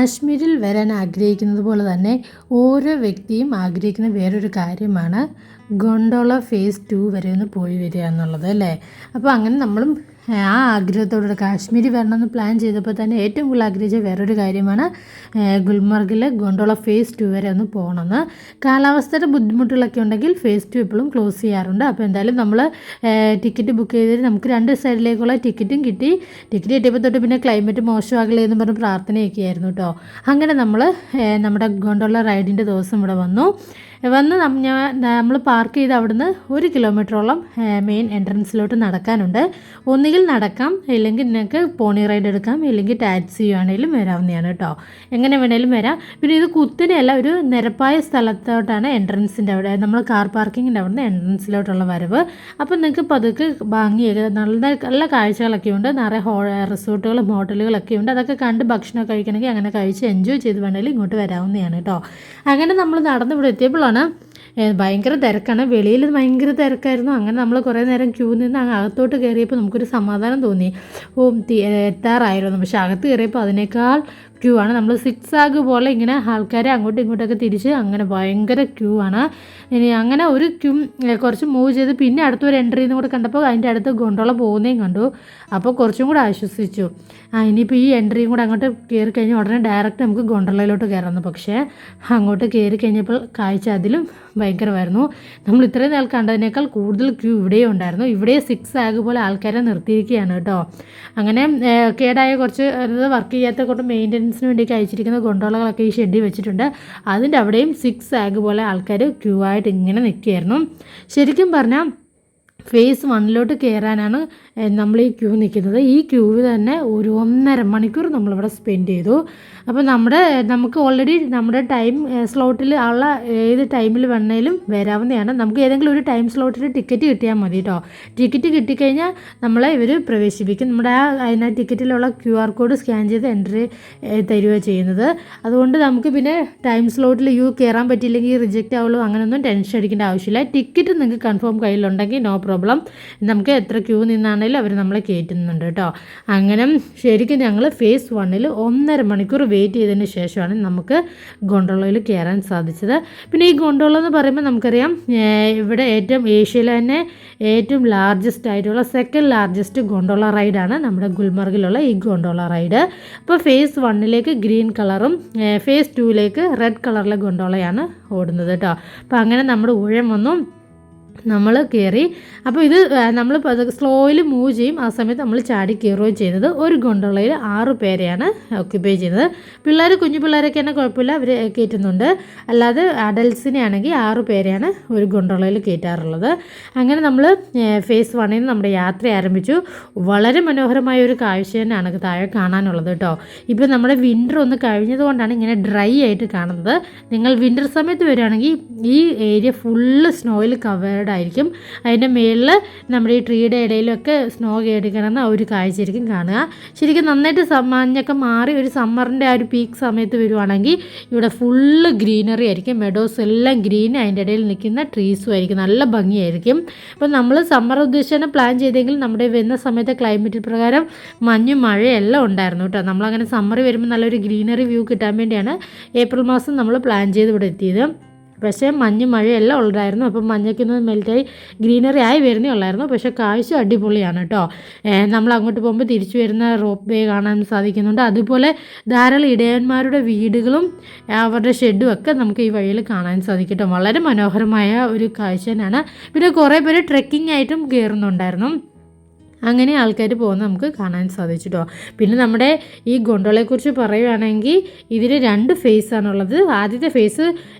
കാശ്മീരിൽ വരാൻ ആഗ്രഹിക്കുന്നത് പോലെ തന്നെ ഓരോ വ്യക്തിയും ആഗ്രഹിക്കുന്ന വേറൊരു കാര്യമാണ് ഗൊണ്ടോള ഫേസ് 2 വരെ ഒന്ന് പോയി വരിക എന്നുള്ളത് അല്ലേ. അപ്പോൾ അങ്ങനെ നമ്മളും ആ ആഗ്രഹത്തോടെ കാശ്മീരി വരണമെന്ന് പ്ലാൻ ചെയ്തപ്പോൾ തന്നെ ഏറ്റവും കൂടുതൽ ആഗ്രഹിച്ച വേറൊരു കാര്യമാണ് ഗുൽമർഗിലെ ഗൊണ്ടോള ഫേസ് 2 വരെ ഒന്ന് പോകണമെന്ന്. കാലാവസ്ഥയുടെ ബുദ്ധിമുട്ടുകളൊക്കെ ഉണ്ടെങ്കിൽ ഫേസ് 2 എപ്പോഴും ക്ലോസ് ചെയ്യാറുണ്ട്. അപ്പോൾ എന്തായാലും നമ്മൾ ടിക്കറ്റ് ബുക്ക് ചെയ്തിട്ട് നമുക്ക് രണ്ട് സൈഡിലേക്കുള്ള ടിക്കറ്റും കിട്ടി. ടിക്കറ്റ് കിട്ടിയപ്പോൾ തൊട്ട് പിന്നെ ക്ലൈമറ്റ് മോശമാകില്ലേ എന്ന് പറഞ്ഞ് പ്രാർത്ഥനയൊക്കെ ആയിരുന്നു കേട്ടോ. അങ്ങനെ നമ്മൾ നമ്മുടെ ഗൊണ്ടോള റൈഡിൻ്റെ ദിവസം ഇവിടെ വന്ന് നമ്മൾ പാർക്ക് ചെയ്ത് അവിടുന്ന് 1 കിലോമീറ്ററോളം മെയിൻ എൻട്രൻസിലോട്ട് നടക്കാനുണ്ട്. ഒന്നുകിൽ നടക്കാം, ഇല്ലെങ്കിൽ നിങ്ങൾക്ക് പോണി റൈഡ് എടുക്കാം, ഇല്ലെങ്കിൽ ടാക്സി വേണേലും വരാവുന്നതാണ് കേട്ടോ. എങ്ങനെ വേണേലും വരാം. പിന്നെ ഇത് കുത്തനെയല്ല, ഒരു നിരപ്പായ സ്ഥലത്തോട്ടാണ് എൻട്രൻസിൻ്റെ അവിടെ, നമ്മൾ കാർ പാർക്കിങ്ങിൻ്റെ അവിടുന്ന് എൻട്രൻസിലോട്ടുള്ള വരവ്. അപ്പം നിങ്ങൾക്ക് പതുക്കെ ഭംഗിയൊക്കെ നല്ല കാഴ്ചകളൊക്കെ ഉണ്ട്. നിറയെ റിസോർട്ടുകളും ഹോട്ടലുകളൊക്കെ ഉണ്ട്. അതൊക്കെ കണ്ട് ഭക്ഷണമൊക്കെ കഴിക്കണമെങ്കിൽ അങ്ങനെ കഴിച്ച് എൻജോയ് ചെയ്ത് വേണമെങ്കിൽ ഇങ്ങോട്ട് വരാവുന്നതാണ് കേട്ടോ. അങ്ങനെ നമ്മൾ നടന്ന് ഇവിടെ എത്തിയപ്പോഴാണ് ഭയങ്കര തിരക്കാണ്. വെളിയിൽ ഭയങ്കര തിരക്കായിരുന്നു. അങ്ങനെ നമ്മൾ കുറേ നേരം ക്യൂ നിന്ന് അകത്തോട്ട് കയറിയപ്പോൾ നമുക്കൊരു സമാധാനം തോന്നി. എത്താറായിരുന്നു. പക്ഷെ അകത്ത് കയറിയപ്പോൾ അതിനേക്കാൾ ക്യൂ ആണ്. നമ്മൾ സിക്സാഗ് പോലെ ഇങ്ങനെ ആൾക്കാരെ അങ്ങോട്ടും ഇങ്ങോട്ടൊക്കെ തിരിച്ച് അങ്ങനെ ഭയങ്കര ക്യൂ ആണ്. ഇനി അങ്ങനെ ഒരു ക്യൂ കുറച്ച് മൂവ് ചെയ്ത് പിന്നെ അടുത്തൊരു എൻട്രിന്ന് കൂടെ കണ്ടപ്പോൾ അതിൻ്റെ അടുത്ത് ഗൊണ്ടോള പോകുന്നതും കണ്ടു. അപ്പോൾ കുറച്ചും കൂടെ ആശ്വസിച്ചു. ഇനിയിപ്പോൾ ഈ എൻട്രിയും കൂടെ അങ്ങോട്ട് കയറി കഴിഞ്ഞാൽ ഉടനെ ഡയറക്റ്റ് നമുക്ക് ഗൊണ്ടോളയിലോട്ട് കയറാമെന്ന്. പക്ഷേ അങ്ങോട്ട് കയറി കഴിഞ്ഞപ്പോൾ കാഴ്ച അതിലും ഭയങ്കരമായിരുന്നു. നമ്മൾ ഇത്രയും നാൾ കണ്ടതിനേക്കാൾ കൂടുതൽ ക്യൂ ഇവിടെയും ഉണ്ടായിരുന്നു. ഇവിടെ സിക്സാഗ് പോലെ ആൾക്കാരെ നിർത്തിയിരിക്കുകയാണ് കേട്ടോ. അങ്ങനെ കേടായ കുറച്ച് വർക്ക് ചെയ്യാത്ത കൊണ്ട് മെയിൻ്റനൻസിന് വേണ്ടിയൊക്കെ അയച്ചിരിക്കുന്ന ഗൊണ്ടോളകളൊക്കെ ഈ ഷെഡിൽ വെച്ചിട്ടുണ്ട്. അതിൻ്റെ അവിടെയും സിക്സാഗ് പോലെ ആൾക്കാർ ക്യൂ ആയിട്ട് ഇങ്ങനെ നിൽക്കുകയായിരുന്നു. ശരിക്കും പറഞ്ഞാൽ ഫേസ് 1 കയറാനാണ് നമ്മൾ ഈ ക്യൂ നിൽക്കുന്നത്. ഈ ക്യൂവിൽ തന്നെ ഒരു 1.5 മണിക്കൂർ നമ്മളിവിടെ സ്പെൻഡ് ചെയ്തു. അപ്പോൾ നമുക്ക് ഓൾറെഡി നമ്മുടെ ടൈം സ്ലോട്ടിൽ ഉള്ള ഏത് ടൈമിൽ വേണമെങ്കിലും വരാവുന്നതാണ്. നമുക്ക് ഏതെങ്കിലും ഒരു ടൈം സ്ലോട്ടിൽ ടിക്കറ്റ് കിട്ടിയാൽ മതി കേട്ടോ. ടിക്കറ്റ് കിട്ടിക്കഴിഞ്ഞാൽ നമ്മളെ ഇവർ പ്രവേശിപ്പിക്കും. നമ്മുടെ അതിന് ടിക്കറ്റിലുള്ള QR കോഡ് സ്കാൻ ചെയ്ത് എൻട്രി തരികയാണ് ചെയ്യുന്നത്. അതുകൊണ്ട് നമുക്ക് പിന്നെ ടൈം സ്ലോട്ടിൽ കയറാൻ പറ്റിയില്ലെങ്കിൽ റിജക്റ്റ് ആവുള്ളൂ, അങ്ങനെയൊന്നും ടെൻഷൻ അടിക്കേണ്ട ആവശ്യമില്ല. ടിക്കറ്റ് നിങ്ങൾക്ക് കൺഫേം കയ്യിലുണ്ടെങ്കിൽ നോ പ്രോബ്ലം. നമുക്ക് എത്ര ക്യൂ നിന്നാണെങ്കിലും അവർ നമ്മളെ കയറ്റുന്നുണ്ട് കേട്ടോ. അങ്ങനെ ശരിക്കും ഞങ്ങൾ ഫേസ് 1 1.5 മണിക്കൂർ വെയിറ്റ് ചെയ്തതിന് ശേഷമാണ് നമുക്ക് ഗൊണ്ടോളയിൽ കയറാൻ സാധിച്ചത്. പിന്നെ ഈ ഗൊണ്ടോള എന്ന് പറയുമ്പോൾ നമുക്കറിയാം ഇവിടെ ഏഷ്യയിലെ തന്നെ ഏറ്റവും ലാർജസ്റ്റ് ആയിട്ടുള്ള സെക്കൻഡ് ലാർജസ്റ്റ് ഗൊണ്ടോള റൈഡാണ് നമ്മുടെ ഗുൽമർഗിലുള്ള ഈ ഗൊണ്ടോള റൈഡ്. അപ്പോൾ ഫേസ് 1 ഗ്രീൻ കളറും ഫേസ് 2 റെഡ് കളറിലെ ഗൊണ്ടോളയാണ് ഓടുന്നത് കേട്ടോ. അപ്പോൾ അങ്ങനെ നമ്മുടെ ഊഴം വന്നു, നമ്മൾ കയറി. അപ്പോൾ ഇത് നമ്മൾ സ്ലോയിൽ മൂവ് ചെയ്യും. ആ സമയത്ത് നമ്മൾ ചാടി കയറുകയും ചെയ്യുന്നത്. ഒരു ഗൊണ്ടോളയിൽ 6 പേരെയാണ് ഓക്യുപ്പൈ ചെയ്യുന്നത്. കുഞ്ഞു പിള്ളേരൊക്കെ തന്നെ കുഴപ്പമില്ല, അവർ കയറ്റുന്നുണ്ട്. അല്ലാതെ അഡൽസിനെ ആണെങ്കിൽ 6 പേരെയാണ് ഒരു ഗൊണ്ടോളയിൽ കയറ്റാറുള്ളത്. അങ്ങനെ നമ്മൾ ഫേസ് 1 നമ്മുടെ യാത്ര ആരംഭിച്ചു. വളരെ മനോഹരമായ ഒരു കാഴ്ച തന്നെയാണ് താഴെ കാണാനുള്ളത് കേട്ടോ. ഇപ്പോൾ നമ്മുടെ വിൻ്റർ ഒന്ന് കഴിഞ്ഞതുകൊണ്ടാണ് ഇങ്ങനെ ഡ്രൈ ആയിട്ട് കാണുന്നത്. നിങ്ങൾ വിൻ്റർ സമയത്ത് വരികയാണെങ്കിൽ ഈ ഏരിയ ഫുള്ള് സ്നോയിൽ കവേർഡ് ആയിരിക്കും. അതിൻ്റെ മേളിൽ നമ്മുടെ ഈ ട്രീയുടെ ഇടയിലൊക്കെ സ്നോ കയറിക്കിടന്ന ഒരു കാഴ്ചയായിരിക്കും കാണുക. ശരിക്കും നന്നായിട്ട് മഞ്ഞൊക്കെ മാറി ഒരു സമ്മറിൻ്റെ ആ ഒരു പീക്ക് സമയത്ത് വരുവാണെങ്കിൽ ഇവിടെ ഫുള്ള് ഗ്രീനറി ആയിരിക്കും. മെഡോസ് എല്ലാം ഗ്രീൻ, അതിൻ്റെ ഇടയിൽ നിൽക്കുന്ന ട്രീസും ആയിരിക്കും, നല്ല ഭംഗിയായിരിക്കും. അപ്പോൾ നമ്മൾ സമ്മർ ഉദ്ദേശിച്ചാണ് പ്ലാൻ ചെയ്തെങ്കിൽ നമ്മുടെ വരുന്ന സമയത്തെ ക്ലൈമറ്റ് പ്രകാരം മഞ്ഞും മഴയെല്ലാം ഉണ്ടായിരുന്നു കേട്ടോ. നമ്മളങ്ങനെ സമ്മർ വരുമ്പോൾ നല്ലൊരു ഗ്രീനറി വ്യൂ കിട്ടാൻ വേണ്ടിയാണ് ഏപ്രിൽ മാസം നമ്മൾ പ്ലാൻ ചെയ്ത് ഇവിടെ എത്തിയത്. പക്ഷേ മഴയെല്ലാം ഉണ്ടായിരുന്നു. അപ്പം മഞ്ഞൊക്കെ ഒന്ന് മെൽറ്റായി ഗ്രീനറി ആയി വരുന്നേ ഉള്ളായിരുന്നു. പക്ഷേ കാഴ്ച അടിപൊളിയാണ് കേട്ടോ. നമ്മൾ അങ്ങോട്ട് പോകുമ്പോൾ തിരിച്ചു വരുന്ന റോപ്പ് വേ കാണാൻ സാധിക്കുന്നുണ്ട്. അതുപോലെ ധാരാളം ഇടയന്മാരുടെ വീടുകളും അവരുടെ ഷെഡും ഒക്കെ നമുക്ക് ഈ വഴിയിൽ കാണാൻ സാധിക്കും കേട്ടോ. വളരെ മനോഹരമായ ഒരു കാഴ്ച തന്നെയാണ്. പിന്നെ കുറേ പേര് ട്രെക്കിംഗ് ആയിട്ടും കയറുന്നുണ്ടായിരുന്നു. അങ്ങനെ ആൾക്കാർ പോകുന്നത് നമുക്ക് കാണാൻ സാധിച്ചു കേട്ടോ. പിന്നെ നമ്മുടെ ഈ ഗൊണ്ടോളയെക്കുറിച്ച് പറയുകയാണെങ്കിൽ ഇതിന് 2 ഫേസാണുള്ളത്. ആദ്യത്തെ ഫേസ്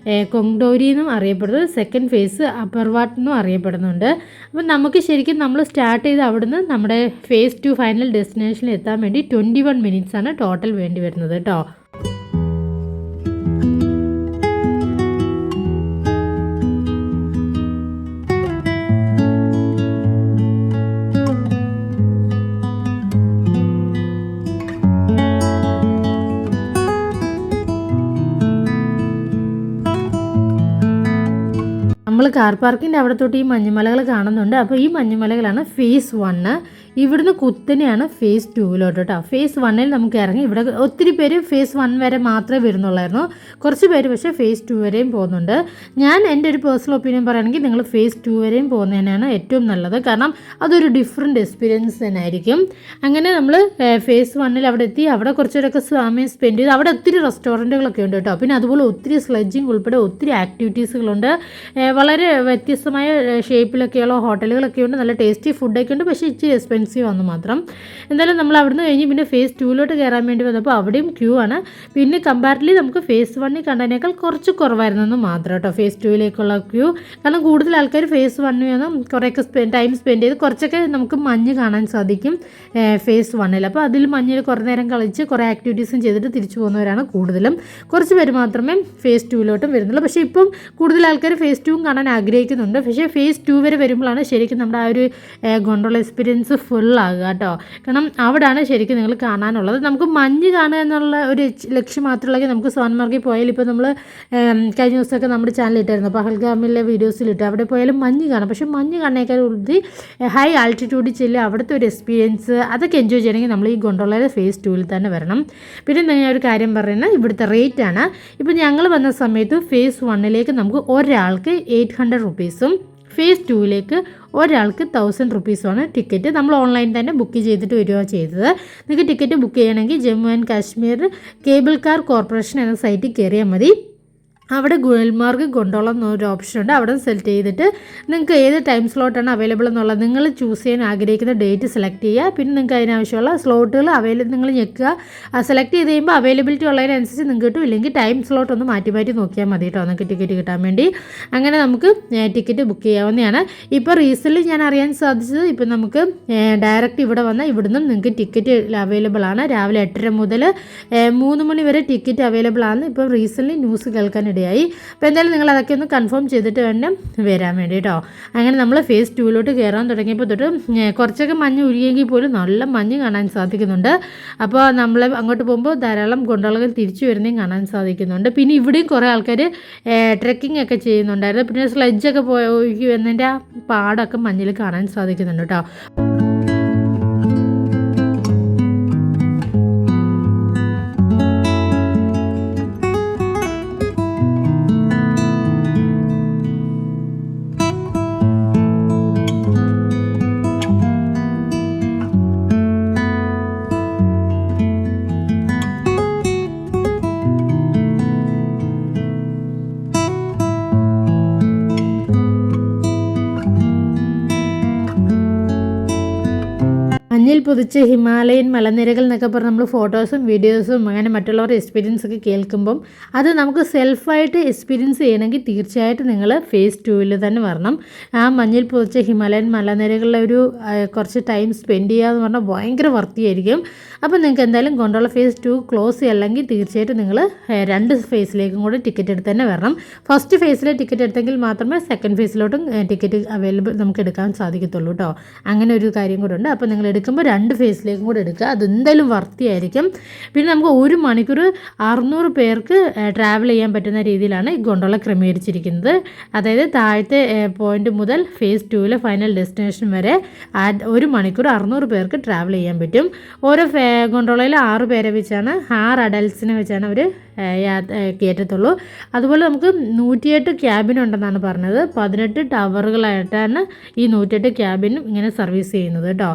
കൊങ്ഡോരി എന്നും അറിയപ്പെടുന്നത്, സെക്കൻഡ് ഫേസ് അപ്പർവാട്ട് എന്നും അറിയപ്പെടുന്നുണ്ട്. അപ്പം നമുക്ക് ശരിക്കും നമ്മൾ സ്റ്റാർട്ട് ചെയ്ത് അവിടുന്ന് നമ്മുടെ ഫേസ് 2 ഫൈനൽ ഡെസ്റ്റിനേഷനിൽ എത്താൻ വേണ്ടി 21 മിനിറ്റ്സാണ് ടോട്ടൽ വേണ്ടി വരുന്നത് കേട്ടോ. നമ്മൾ കാർ പാർക്കിൻ്റെ അവിടെ തൊട്ട് ഈ മഞ്ഞുമലകൾ കാണുന്നുണ്ട്. അപ്പോൾ ഈ മഞ്ഞുമലകളാണ് ഫേസ് 1. ഇവിടുന്ന് കുത്തനെയാണ് ഫേസ് 2 കേട്ടോ. ഫേസ് 1 നമുക്ക് ഇറങ്ങി ഇവിടെ ഒത്തിരി പേര് ഫേസ് 1 വരെ മാത്രമേ വരുന്നുള്ളായിരുന്നു. കുറച്ച് പേര് പക്ഷേ ഫേസ് 2 വരെയും പോകുന്നുണ്ട്. ഞാൻ എൻ്റെ ഒരു പേഴ്സണൽ ഒപ്പീനിയൻ പറയുകയാണെങ്കിൽ നിങ്ങൾ ഫേസ് 2 വരെയും പോകുന്നതിനാണ് ഏറ്റവും നല്ലത്. കാരണം അതൊരു ഡിഫറെൻറ്റ് എക്സ്പീരിയൻസ് തന്നെ ആയിരിക്കും. അങ്ങനെ നമ്മൾ ഫേസ് 1 അവിടെ എത്തി. അവിടെ കുറച്ചൊക്കെ സമയം സ്പെൻഡ് ചെയ്ത് അവിടെ ഒത്തിരി റെസ്റ്റോറൻറ്റുകളൊക്കെ ഉണ്ട് കേട്ടോ. പിന്നെ അതുപോലെ ഒത്തിരി സ്ലെഡ്ജിങ് ഉൾപ്പെടെ ഒത്തിരി ആക്ടിവിറ്റീസുകളുണ്ട്. വളരെ വ്യത്യസ്തമായ ഷേപ്പിലൊക്കെയുള്ള ഹോട്ടലുകളൊക്കെ ഉണ്ട്. നല്ല ടേസ്റ്റി ഫുഡൊക്കെ ഉണ്ട്. പക്ഷേ ഇച്ചിരി എക്സ്പെൻസീവ് വന്നു മാത്രം. എന്തായാലും നമ്മൾ അവിടുന്ന് കഴിഞ്ഞ് പിന്നെ ഫേസ് 2 കയറാൻ വേണ്ടി വന്നപ്പോൾ അവിടെയും ക്യൂ ആണ്. പിന്നെ കമ്പാരിറ്റീവ്ലി നമുക്ക് ഫേസ് 1 കണ്ടതിനേക്കാൾ കുറച്ച് കുറവായിരുന്നെന്ന് മാത്രം കേട്ടോ ഫേസ് 2 ക്യൂ. കാരണം കൂടുതൽ ആൾക്കാർ ഫേസ് 1 കുറേയൊക്കെ ടൈം സ്പെൻഡ് ചെയ്ത് കുറച്ചൊക്കെ നമുക്ക് മഞ്ഞ് കാണാൻ സാധിക്കും ഫേസ് 1. അപ്പോൾ അതിൽ മഞ്ഞിൽ കുറേ നേരം കളിച്ച് കുറേ ആക്ടിവിറ്റീസും ചെയ്തിട്ട് തിരിച്ചു പോകുന്നവരാണ് കൂടുതലും. കുറച്ച് പേര് മാത്രമേ ഫേസ് 2 വരുന്നുള്ളൂ. പക്ഷേ ഇപ്പം കൂടുതൽ ആൾക്കാർ ഫേസ് 2 കാണാൻ ആഗ്രഹിക്കുന്നുണ്ട്. പക്ഷേ ഫേസ് 2 വരെ വരുമ്പോഴാണ് ശരിക്കും നമ്മുടെ ആ ഒരു ഗോണ്ടോള എക്സ്പീരിയൻസ് ഫുള്ളാകുക കേട്ടോ. കാരണം അവിടെയാണ് ശരിക്കും നിങ്ങൾ കാണാനുള്ളത്. നമുക്ക് മഞ്ഞ് കാണുക എന്നുള്ള ഒരു ലക്ഷ്യം മാത്രമുള്ളെങ്കിൽ നമുക്ക് സോൻമാർഗിൽ പോയാൽ ഇപ്പോൾ നമ്മൾ കഴിഞ്ഞ ദിവസമൊക്കെ നമ്മുടെ ചാനൽ ഇട്ടായിരുന്നു, പഹൽഗാമിലെ വീഡിയോസിലിട്ട് അവിടെ പോയാലും മഞ്ഞ് കാണാം. പക്ഷേ മഞ്ഞ് കാണേക്കാൾ ഉള്ളത് ഹൈ ആൾട്ടിറ്റ്യൂഡിൽ ചെല്ലുക, അവിടുത്തെ ഒരു എക്സ്പീരിയൻസ് അതൊക്കെ എൻജോയ് ചെയ്യണമെങ്കിൽ നമ്മൾ ഈ ഗോണ്ടോളയുടെ ഫേസ് 2 തന്നെ വരണം. പിന്നെ ഞാൻ ഒരു കാര്യം പറയുന്നത് ഇവിടുത്തെ റേറ്റ് ആണ്. ഇപ്പോൾ ഞങ്ങൾ വന്ന സമയത്ത് ഫേസ് 1 നമുക്ക് ഒരാൾക്ക് 800 റുപ്പീസും ഫേസ് 2 ഒരാൾക്ക് 1000 റുപ്പീസുമാണ് ടിക്കറ്റ്. നമ്മൾ ഓൺലൈൻ തന്നെ ബുക്ക് ചെയ്തിട്ട് വരിക ചെയ്തത്. നിങ്ങൾക്ക് ടിക്കറ്റ് ബുക്ക് ചെയ്യണമെങ്കിൽ Jammu and Kashmir cable car corporation എന്ന സൈറ്റിൽ കയറിയാൽ മതി. അവിടെ ഗുൽമാർഗ് ഗോണ്ടോള എന്നൊരു ഓപ്ഷൻ ഉണ്ട്. അവിടെ സെലക്ട് ചെയ്തിട്ട് നിങ്ങൾക്ക് ഏത് ടൈം സ്ലോട്ടാണ് അവൈലബിൾ എന്നുള്ളത് നിങ്ങൾ ചൂസ് ചെയ്യാൻ ആഗ്രഹിക്കുന്ന ഡേറ്റ് സെലക്ട് ചെയ്യുക. പിന്നെ നിങ്ങൾക്ക് അതിനാവശ്യമുള്ള സ്ലോട്ടുകൾ നിങ്ങൾ ഞെക്കുക. സെലക്ട് ചെയ്ത് കഴിയുമ്പോൾ അവൈലബിലിറ്റി ഉള്ളതിനനുസരിച്ച് നിങ്ങൾക്ക് കിട്ടും. ഇല്ലെങ്കിൽ ടൈം സ്ലോട്ട് ഒന്ന് മാറ്റി മാറ്റി നോക്കിയാൽ മതി കേട്ടോ നിങ്ങൾക്ക് ടിക്കറ്റ് കിട്ടാൻ വേണ്ടി. അങ്ങനെ നമുക്ക് ടിക്കറ്റ് ബുക്ക് ചെയ്യാവുന്നതാണ്. ഇപ്പോൾ റീസെൻ്റ്ലി ഞാൻ അറിയാൻ സാധിച്ചത് ഇപ്പോൾ നമുക്ക് ഡയറക്റ്റ് ഇവിടെ വന്നാൽ ഇവിടുന്ന് നിങ്ങൾക്ക് ടിക്കറ്റ് അവൈലബിൾ ആണ്. രാവിലെ 8:30 മുതൽ 3 മണി വരെ ടിക്കറ്റ് അവൈലബിൾ ആണ്. ഇപ്പോൾ റീസെൻ്റ്ലി ന്യൂസ് കേൾക്കാനിടയായി. അപ്പോൾ എന്തായാലും നിങ്ങൾ അതൊക്കെ ഒന്ന് കൺഫേം ചെയ്തിട്ട് വേണം വരാൻ വേണ്ടി കേട്ടോ. അങ്ങനെ നമ്മൾ ഫേസ് 2 കയറാൻ തുടങ്ങിയപ്പോൾ തൊട്ട് കുറച്ചൊക്കെ മഞ്ഞ് ഉരുകിയെങ്കിൽ പോലും നല്ല മഞ്ഞ് കാണാൻ സാധിക്കുന്നുണ്ട്. അപ്പോൾ നമ്മൾ അങ്ങോട്ട് പോകുമ്പോൾ ധാരാളം ഗോണ്ടോളകൾ തിരിച്ചു വരുന്നതും കാണാൻ സാധിക്കുന്നുണ്ട്. പിന്നെ ഇവിടെയും കുറേ ആൾക്കാർ ട്രെക്കിംഗ് ഒക്കെ ചെയ്യുന്നുണ്ടായിരുന്നു. പിന്നെ സ്ലെഡ്ജൊക്കെ പോയി വന്നതിൻ്റെ ആ പാടൊക്കെ മഞ്ഞിൽ കാണാൻ സാധിക്കുന്നുണ്ട് കേട്ടോ. മഞ്ഞിൽ പുതിച്ച ഹിമാലയൻ മലനിരകൾ എന്നൊക്കെ പറഞ്ഞ് നമ്മൾ ഫോട്ടോസും വീഡിയോസും അങ്ങനെ മറ്റുള്ളവരുടെ എക്സ്പീരിയൻസ് ഒക്കെ കേൾക്കുമ്പം അത് നമുക്ക് സെൽഫായിട്ട് എക്സ്പീരിയൻസ് ചെയ്യണമെങ്കിൽ തീർച്ചയായിട്ടും നിങ്ങൾ ഫേസ് 2 തന്നെ വരണം. ആ മഞ്ഞിൽ പുതിച്ച ഹിമാലയൻ മലനിരകളിലെ ഒരു കുറച്ച് ടൈം സ്പെൻഡ് ചെയ്യുക എന്ന് പറഞ്ഞാൽ ഭയങ്കര വർത്തിയായിരിക്കും. അപ്പോൾ നിങ്ങൾക്ക് എന്തായാലും ഗോണ്ടോള ഫേസ് 2 ക്ലോസ് ചെയ്യണമെങ്കിൽ തീർച്ചയായിട്ടും നിങ്ങൾ 2 ഫേസിലേക്കും കൂടെ ടിക്കറ്റ് എടുത്ത് തന്നെ വരണം. ഫസ്റ്റ് ഫേസിലെ ടിക്കറ്റ് എടുത്തെങ്കിൽ മാത്രമേ സെക്കൻഡ് ഫേസിലോട്ടും ടിക്കറ്റ് അവൈലബിൾ നമുക്ക് എടുക്കാൻ സാധിക്കത്തുള്ളൂ കേട്ടോ. അങ്ങനെ ഒരു കാര്യം കൂടെ ഉണ്ട്. അപ്പോൾ നിങ്ങൾ എടുക്കുമ്പോൾ 2 ഫേസിലേക്കും കൂടെ എടുക്കുക. അതെന്തായാലും വർത്തിയായിരിക്കും. പിന്നെ നമുക്ക് 1 മണിക്കൂർ 600 പേർക്ക് ട്രാവൽ ചെയ്യാൻ പറ്റുന്ന രീതിയിലാണ് ഈ ഗോണ്ടോള ക്രമീകരിച്ചിരിക്കുന്നത്. അതായത് താഴത്തെ പോയിന്റ് മുതൽ ഫേസ് 2 ഫൈനൽ ഡെസ്റ്റിനേഷൻ വരെ 1 മണിക്കൂർ 600 പേർക്ക് ട്രാവൽ ചെയ്യാൻ പറ്റും. ഓരോ ഗോണ്ടോളയിൽ 6 പേരെ വെച്ചാണ് 6 അഡൽട്സിനെ വെച്ചാണ് അവർ കയറ്റത്തുള്ളൂ. അതുപോലെ നമുക്ക് 108 ക്യാബിൻ ഉണ്ടെന്നാണ് പറഞ്ഞത്. 18 ടവറുകളായിട്ടാണ് ഈ 108 ക്യാബിനും ഇങ്ങനെ സർവീസ് ചെയ്യുന്നത് കേട്ടോ.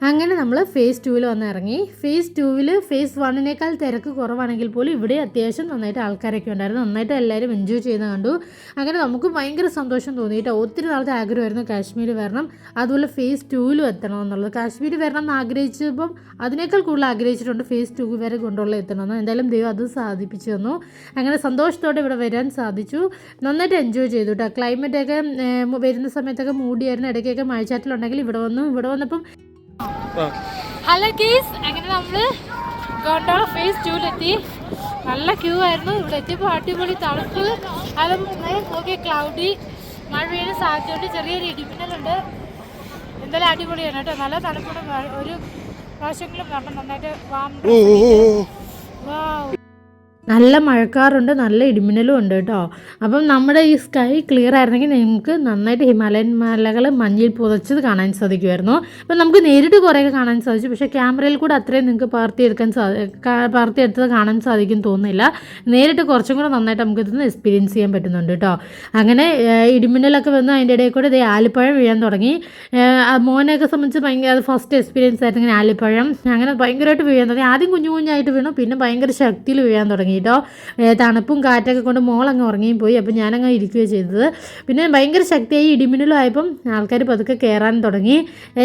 അങ്ങനെ നമ്മൾ ഫേസ് 2 വന്ന് ഇറങ്ങി. ഫേസ് 2 ഫേസ് 1 തിരക്ക് കുറവാണെങ്കിൽ പോലും ഇവിടെ അത്യാവശ്യം നന്നായിട്ട് ആൾക്കാരൊക്കെ ഉണ്ടായിരുന്നു. നന്നായിട്ട് എല്ലാവരും എൻജോയ് ചെയ്യുന്ന കണ്ടു. അങ്ങനെ നമുക്ക് ഭയങ്കര സന്തോഷം തോന്നിയിട്ട് ഒത്തിരി നാളത്തെ ആഗ്രഹമായിരുന്നു കാശ്മീർ വരണം, അതുപോലെ ഫേസ് 2 എത്തണം എന്നുള്ളത്. കാശ്മീർ വരണം എന്ന് ആഗ്രഹിച്ചപ്പം അതിനേക്കാൾ കൂടുതൽ ആഗ്രഹിച്ചിട്ടുണ്ട് ഫേസ് 2 വരെ ഗോണ്ടോള എത്തണമെന്ന്. എന്തായാലും ദൈവം അത് സാധിപ്പിച്ചു തന്നു. അങ്ങനെ സന്തോഷത്തോടെ ഇവിടെ വരാൻ സാധിച്ചു. നന്നായിട്ട് എൻജോയ് ചെയ്തു കേട്ടോ. ക്ലൈമറ്റൊക്കെ വരുന്ന സമയത്തൊക്കെ മൂടിയായിരുന്നു. ഇടയ്ക്കൊക്കെ മഴച്ചാറ്റിലുണ്ടെങ്കിൽ ഇവിടെ വന്നപ്പം ഹലോ ഗീസ്. അങ്ങനെ നമ്മൾ ഗോണ്ടോള ഫേസ് 2 നല്ല ക്യൂ ആയിരുന്നു. ഇവിടെ എത്തിയപ്പോൾ അടിപൊളി തണുപ്പ്. അത് നോക്കിയ ക്ലൗഡി മഴ പെയ്യുന്ന സാധ്യതയുണ്ട്. ചെറിയൊരു ഇടിമിന്നലുണ്ട്. എന്തായാലും അടിപൊളിയാണ് കേട്ടോ. നല്ല തണുപ്പാണ്. ഒരു പ്രാവശ്യങ്ങളും വരണം. നന്നായിട്ട് വാം. നല്ല മഴക്കാറുണ്ട്, നല്ല ഇടിമിന്നലും ഉണ്ട് കേട്ടോ. അപ്പം നമ്മുടെ ഈ സ്കൈ ക്ലിയർ ആയിരുന്നെങ്കിൽ നിങ്ങൾക്ക് നന്നായിട്ട് ഹിമാലയൻ മലകൾ മഞ്ഞിൽ പുതച്ചത് കാണാൻ സാധിക്കുമായിരുന്നു. അപ്പം നമുക്ക് നേരിട്ട് കുറേയൊക്കെ കാണാൻ സാധിച്ചു, പക്ഷേ ക്യാമറയിൽ കൂടെ അത്രയും നിങ്ങൾക്ക് പകർത്തിയെടുത്തത് കാണാൻ സാധിക്കും തോന്നുന്നില്ല. നേരിട്ട് കുറച്ചും കൂടെ നന്നായിട്ട് നമുക്ക് ഇതൊന്ന് എക്സ്പീരിയൻസ് ചെയ്യാൻ പറ്റുന്നുണ്ട് കേട്ടോ. അങ്ങനെ ഇടിമിന്നലൊക്കെ വന്ന് അതിൻ്റെ ഇടയിൽ കൂടെ ഇതേ ആലിപ്പഴം വീഴാൻ തുടങ്ങി. മോനെയൊക്കെ സംബന്ധിച്ച് ഭയങ്കര അത് ഫസ്റ്റ് എക്സ്പീരിയൻസ് ആയിരുന്നു ഇങ്ങനെ ആലിപ്പഴം അങ്ങനെ ഭയങ്കരമായിട്ട് വീഴാൻ തുടങ്ങി. ആദ്യം കുഞ്ഞു കുഞ്ഞായിട്ട് വീണു, പിന്നെ ഭയങ്കര ശക്തിയിൽ വീഴാൻ തുടങ്ങി കേട്ടോ. തണുപ്പും കാറ്റൊക്കെ കൊണ്ട് മോളങ്ങ് ഉറങ്ങിയും പോയി. അപ്പോൾ ഞാനങ്ങ് ഇരിക്കുകയാണ് ചെയ്തത്. പിന്നെ ഭയങ്കര ശക്തിയായി ഇടിമിന്നലും ആയപ്പം ആൾക്കാർ പതുക്കെ കയറാൻ തുടങ്ങി.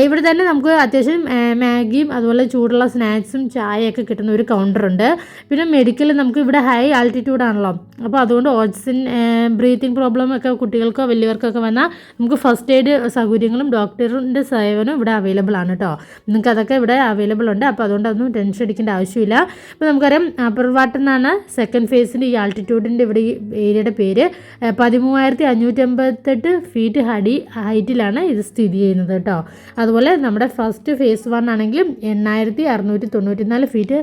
ഇവിടെ തന്നെ നമുക്ക് അത്യാവശ്യം മാഗിയും അതുപോലെ ചൂടുള്ള സ്നാക്സും ചായയൊക്കെ കിട്ടുന്ന ഒരു കൗണ്ടറുണ്ട്. പിന്നെ മെഡിക്കൽ നമുക്ക് ഇവിടെ ഹൈ ആൾട്ടിറ്റ്യൂഡ് ആണല്ലോ, അപ്പോൾ അതുകൊണ്ട് ഓക്സിജൻ ബ്രീത്തിങ് പ്രോബ്ലം ഒക്കെ കുട്ടികൾക്കോ വലിയവർക്കൊക്കെ വന്നാൽ നമുക്ക് ഫസ്റ്റ് എയ്ഡ് സൗകര്യങ്ങളും ഡോക്ടറിൻ്റെ സേവനവും ഇവിടെ അവൈലബിൾ ആണ് കേട്ടോ. നിങ്ങൾക്ക് അതൊക്കെ ഇവിടെ അവൈലബിൾ ഉണ്ട്. അപ്പോൾ അതുകൊണ്ട് അതൊന്നും ടെൻഷൻ അടിക്കേണ്ട ആവശ്യമില്ല. അപ്പോൾ നമുക്കറിയാം അപ്പർ വാട്ടർ എന്നാണ് സെക്കൻഡ് ഫേസിൻ്റെ ഈ ആൾട്ടിറ്റ്യൂഡിൻ്റെ ഇവിടെ ഈ ഏരിയയുടെ പേര്. 13,558 ഫീറ്റ് ഹൈറ്റിലാണ് ഇത് സ്ഥിതി ചെയ്യുന്നത് കേട്ടോ. അതുപോലെ നമ്മുടെ ഫസ്റ്റ് ഫേസ് 1 ആണെങ്കിലും 8,694 ഫീറ്റ്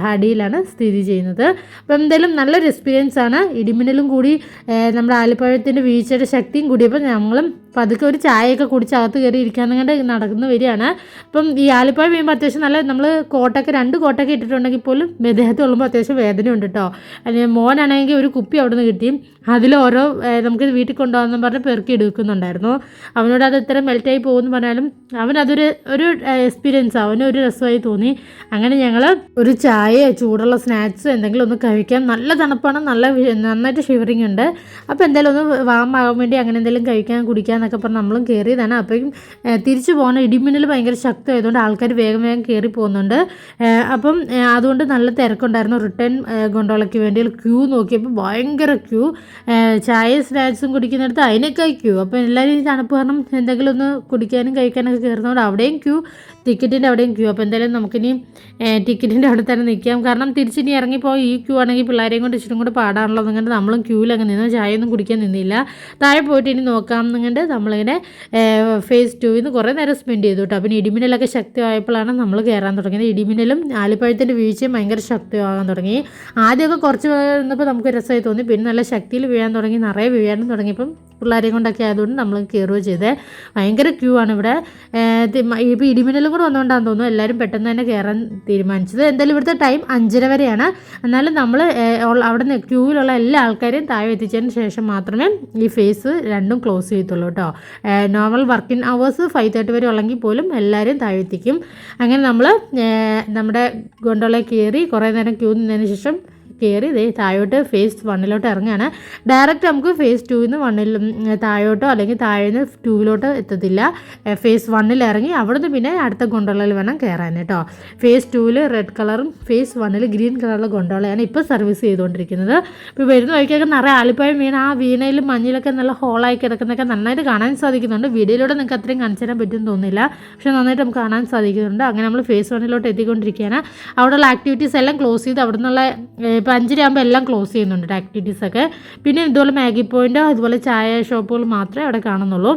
ഹടിയിലാണ് സ്ഥിതി ചെയ്യുന്നത്. അപ്പോൾ എന്തായാലും നല്ലൊരു എക്സ്പീരിയൻസ് ആണ്. ഇടിമിന്നലും കൂടി നമ്മുടെ ആലിപ്പഴത്തിൻ്റെ വീഴ്ചയുടെ ശക്തിയും കൂടിയപ്പോൾ ഞങ്ങളും പതുക്കെ ഒരു ചായയൊക്കെ കുടിച്ച് അകത്ത് കയറി ഇരിക്കാനങ്ങണ്ട് നടന്നു വരികയാണ്. അപ്പം ഈ ആലിപ്പഴം വീഴുമ്പോൾ അത്യാവശ്യം നല്ല നമ്മൾ കോട്ടൊക്കെ 2 കോട്ടൊക്കെ ഇട്ടിട്ടുണ്ടെങ്കിൽ പോലും ദേഹത്ത് കൊള്ളുമ്പോൾ അത്യാവശ്യം വേദനയുണ്ട് കേട്ടോ. അല്ലെങ്കിൽ മോനാണെങ്കിൽ ഒരു കുപ്പി അവിടെ നിന്ന് കിട്ടി, അതിലോരോ നമുക്ക് വീട്ടിൽ കൊണ്ടുപോകാമെന്ന് പറഞ്ഞ് പെറുക്കി എടുക്കുന്നുണ്ടായിരുന്നു. അവനോട് അത് ഇത്ര മെൽറ്റായി പോകുമെന്ന് പറഞ്ഞാലും അവനതൊരു എക്സ്പീരിയൻസ്, അവനൊരു രസമായി തോന്നി. അങ്ങനെ ഞങ്ങൾ ഒരു ചായയോ ചൂടുള്ള സ്നാക്സോ എന്തെങ്കിലും ഒന്ന് കഴിക്കാം. നല്ല തണുപ്പാണ്, നന്നായിട്ട് ഷിവറിങ് ഉണ്ട്. അപ്പോൾ എന്തായാലും ഒന്ന് വാം ആകാൻ വേണ്ടി അങ്ങനെ എന്തെങ്കിലും കഴിക്കാൻ കുടിക്കാമെന്നൊക്കെ പറഞ്ഞ് നമ്മളും കയറിയതാണ്. അപ്പോഴും തിരിച്ചു പോകണം, ഇടിമിന്നൽ ഭയങ്കര ശക്തമായതുകൊണ്ട് ആൾക്കാർ വേഗം കയറി പോകുന്നുണ്ട്. അപ്പം അതുകൊണ്ട് നല്ല തിരക്കുണ്ടായിരുന്നു. റിട്ടേൺ ഗോണ്ടോളയ്ക്ക് വേണ്ടി ക്യൂ നോക്കിയപ്പോൾ ഭയങ്കര ക്യൂ. ചായ സ്നാക്സും കുടിക്കുന്നിടത്ത് അതിനൊക്കെ ക്യൂ. അപ്പോൾ എല്ലാവരും ഈ തണുപ്പ് കാരണം എന്തെങ്കിലും ഒന്ന് കുടിക്കാനും കഴിക്കാനൊക്കെ കയറുന്നതുകൊണ്ട് അവിടെയും ക്യൂ, ടിക്കറ്റിൻ്റെ അവിടെയും ക്യൂ. അപ്പോൾ എന്തായാലും നമുക്കിനി ടിക്കറ്റിൻ്റെ അവിടെ തന്നെ നിൽക്കാം. കാരണം തിരിച്ചിനി ഇറങ്ങിപ്പോയി ഈ ക്യൂ ആണെങ്കിൽ പിള്ളേരെയും കൊണ്ട് ഇച്ചിരി കൂടെ പാടാണല്ലോ എന്നുകൊണ്ട് നമ്മളും ക്യൂവിലങ്ങ് നിന്ന് ചായ ഒന്നും കുടിക്കാൻ നിന്നില്ല. താഴെ പോയിട്ട് ഇനി നോക്കാം എന്നുകൊണ്ട് നമ്മളിങ്ങനെ ഫേസ് 2 കുറേ നേരം സ്പെൻഡ് ചെയ്തു കേട്ടോ. പിന്നെ ഇടിമിന്നലൊക്കെ ശക്തമായപ്പോഴാണ് നമ്മൾ കയറാൻ തുടങ്ങിയത്. ഇടിമിന്നലും ആലിപ്പഴത്തിൻ്റെ വീഴ്ചയും ഭയങ്കര ശക്തമാകാൻ തുടങ്ങി. ആദ്യമൊക്കെ കുറച്ച് നിന്നപ്പോൾ നമുക്ക് രസമായി തോന്നി, പിന്നെ നല്ല ശക്തിയിൽ വീഴാൻ തുടങ്ങി, നിറയെ വീഴാനും തുടങ്ങിയപ്പം പിള്ളേരെയും കൊണ്ടൊക്കെ ആയതുകൊണ്ട് നമ്മൾ കയറുകയോ ചെയ്തത്. ഭയങ്കര ക്യൂ ആണ് ഇവിടെ. ഇപ്പോൾ ഇടിമിന്നലും കൂടെ വന്നുകൊണ്ടാണെന്ന് തോന്നുന്നു എല്ലാവരും പെട്ടെന്ന് തന്നെ കയറാൻ തീരുമാനിച്ചത്. എന്തായാലും ഇവിടുത്തെ ടൈം 5:30 വരെയാണ്. എന്നാലും നമ്മൾ അവിടെ നിന്ന് ക്യൂവിലുള്ള എല്ലാ ആൾക്കാരെയും താഴെ എത്തിച്ചതിന് ശേഷം മാത്രമേ ഈ ഫേസ് 2 ക്ലോസ് ചെയ്യത്തുള്ളൂ കേട്ടോ. നോർമൽ വർക്കിംഗ് അവേഴ്സ് 5:30 വരെ ഉള്ളെങ്കിൽ പോലും എല്ലാവരെയും താഴെ എത്തിക്കും. അങ്ങനെ നമ്മൾ നമ്മുടെ ഗോണ്ടോളയിൽ കയറി കുറേ നേരം ക്യൂ നിന്നതിന് ശേഷം കയറി താഴോട്ട് ഫേസ് 1 ഇറങ്ങുകയാണ്. ഡയറക്റ്റ് നമുക്ക് ഫേസ് 2 താഴോട്ടോ അല്ലെങ്കിൽ താഴേന്ന് 2 എത്തത്തില്ല. ഫേസ് 1 ഇറങ്ങി അവിടുന്ന് പിന്നെ അടുത്ത ഗോണ്ടോളയിൽ വേണം കയറാൻ കേട്ടോ. ഫേസ് 2 റെഡ് കളറും ഫേസ് 1 ഗ്രീൻ കളറുള്ള ഗോണ്ടോളയാണ് ഇപ്പോൾ സർവീസ് ചെയ്തുകൊണ്ടിരിക്കുന്നത്. ഇപ്പോൾ വരുന്ന വഴിക്കൊക്കെ നിറയെ ആലിപ്പഴം വീണ ആ വീണയിലും മഞ്ഞിലൊക്കെ നല്ല ഹോളായി കിടക്കുന്നതൊക്കെ നന്നായിട്ട് കാണാൻ സാധിക്കുന്നുണ്ട്. വീഡിയോയിലൂടെ നിങ്ങൾക്ക് അത്രയും കാണിച്ചു തരാൻ പറ്റുമെന്ന് തോന്നുന്നില്ല, പക്ഷേ നന്നായിട്ട് നമുക്ക് കാണാൻ സാധിക്കുന്നുണ്ട്. അങ്ങനെ നമ്മൾ ഫേസ് 1 എത്തിക്കൊണ്ടിരിക്കുകയാണ്. അവിടെയുള്ള ആക്ടിവിറ്റീസ് എല്ലാം ക്ലോസ് ചെയ്ത് അവിടെ നിന്നുള്ള ഇപ്പോൾ 5:30 ആകുമ്പോൾ എല്ലാം ക്ലോസ് ചെയ്യുന്നുണ്ട് ആക്ടിവിറ്റീസൊക്കെ. പിന്നെ ഇതുപോലെ മാഗി പോയിൻ്റ് അതുപോലെ ചായ ഷോപ്പുകൾ മാത്രമേ അവിടെ കാണുന്നുള്ളൂ.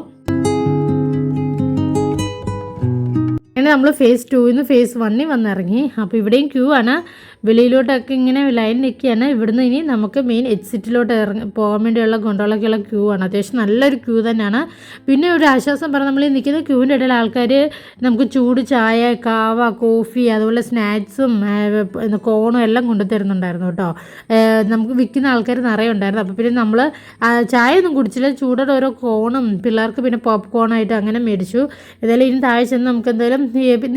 അങ്ങനെ നമ്മൾ ഫേസ് 2 ഫേസ് 1 വന്നിറങ്ങി. അപ്പോൾ ഇവിടെയും ക്യൂ ആണ്. വെളിയിലോട്ടൊക്കെ ഇങ്ങനെ ലൈൻ നിൽക്കുകയാണ്. ഇവിടുന്ന് ഇനി നമുക്ക് മെയിൻ എക്സിറ്റിലോട്ട് പോകാൻ വേണ്ടിയുള്ള ഗോണ്ടോളൊക്കെയുള്ള ക്യൂ ആണ്. അത്യാവശ്യം നല്ലൊരു ക്യൂ തന്നെയാണ്. പിന്നെ ഒരു ആശ്വാസം പറഞ്ഞാൽ നമ്മൾ ഈ നിൽക്കുന്ന ക്യൂവിൻ്റെ ഇടയിൽ ആൾക്കാർ നമുക്ക് ചൂട് ചായ, കാവ, കോഫി അതുപോലെ സ്നാക്സും കോണും എല്ലാം കൊണ്ടുതരുന്നുണ്ടായിരുന്നു കേട്ടോ. നമുക്ക് വിൽക്കുന്ന ആൾക്കാർ നിറയെ ഉണ്ടായിരുന്നു. അപ്പോൾ പിന്നെ നമ്മൾ ചായ ഒന്നും കുടിച്ചില്ല, ചൂടോടെ ഓരോ കോണും പിള്ളേർക്ക് പിന്നെ പോപ്കോണായിട്ട് അങ്ങനെ മേടിച്ചു. ഏതായാലും ഇനി താഴെ ചെന്ന് നമുക്ക് എന്തായാലും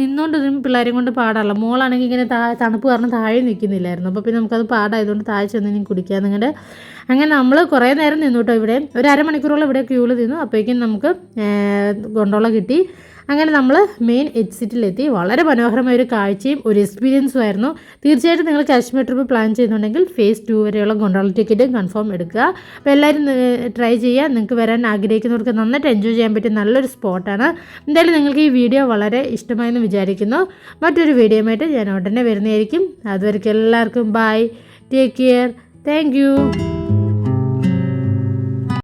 നിന്നുകൊണ്ടൊന്നും പിള്ളേരെയും കൊണ്ട് പാടാറില്ല. മോളാണെങ്കിൽ ഇങ്ങനെ തണുപ്പ് കാരണം താഴെ നിൽക്കുന്നില്ലായിരുന്നു. അപ്പോൾ പിന്നെ നമുക്കത് പാടായതുകൊണ്ട് താഴെ ചെന്ന് ഇനി കുടിക്കാൻ നിങ്ങളുടെ അങ്ങനെ നമ്മൾ കുറേ നേരം നിന്നു കേട്ടോ. ഇവിടെ ഒരു അരമണിക്കൂറോളം ഇവിടെ ക്യൂവിൽ നിന്നു. അപ്പോഴേക്കും നമുക്ക് ഗോണ്ടോള കിട്ടി. അങ്ങനെ നമ്മൾ മെയിൻ എക്സിറ്റിലെത്തി. വളരെ മനോഹരമായൊരു കാഴ്ചയും ഒരു എക്സ്പീരിയൻസും ആയിരുന്നു. തീർച്ചയായിട്ടും നിങ്ങൾ കാശ്മീർ ട്രിപ്പ് പ്ലാൻ ചെയ്യുന്നുണ്ടെങ്കിൽ ഫേസ് 2 വരെയുള്ള ഗോണ്ടോള ടിക്കറ്റ് കൺഫേം എടുക്കുക. അപ്പോൾ എല്ലാവരും ട്രൈ ചെയ്യുക. നിങ്ങൾക്ക് വരാൻ ആഗ്രഹിക്കുന്നവർക്ക് നന്നായിട്ട് എൻജോയ് ചെയ്യാൻ പറ്റിയ നല്ലൊരു സ്പോട്ടാണ്. എന്തായാലും നിങ്ങൾക്ക് ഈ വീഡിയോ വളരെ ഇഷ്ടമായെന്ന് വിചാരിക്കുന്നു. മറ്റൊരു വീഡിയോയുമായിട്ട് ഞാൻ ഉടനെ വരുന്നതായിരിക്കും. അതുവരെയ്ക്കും എല്ലാവർക്കും bye, take care, thank U.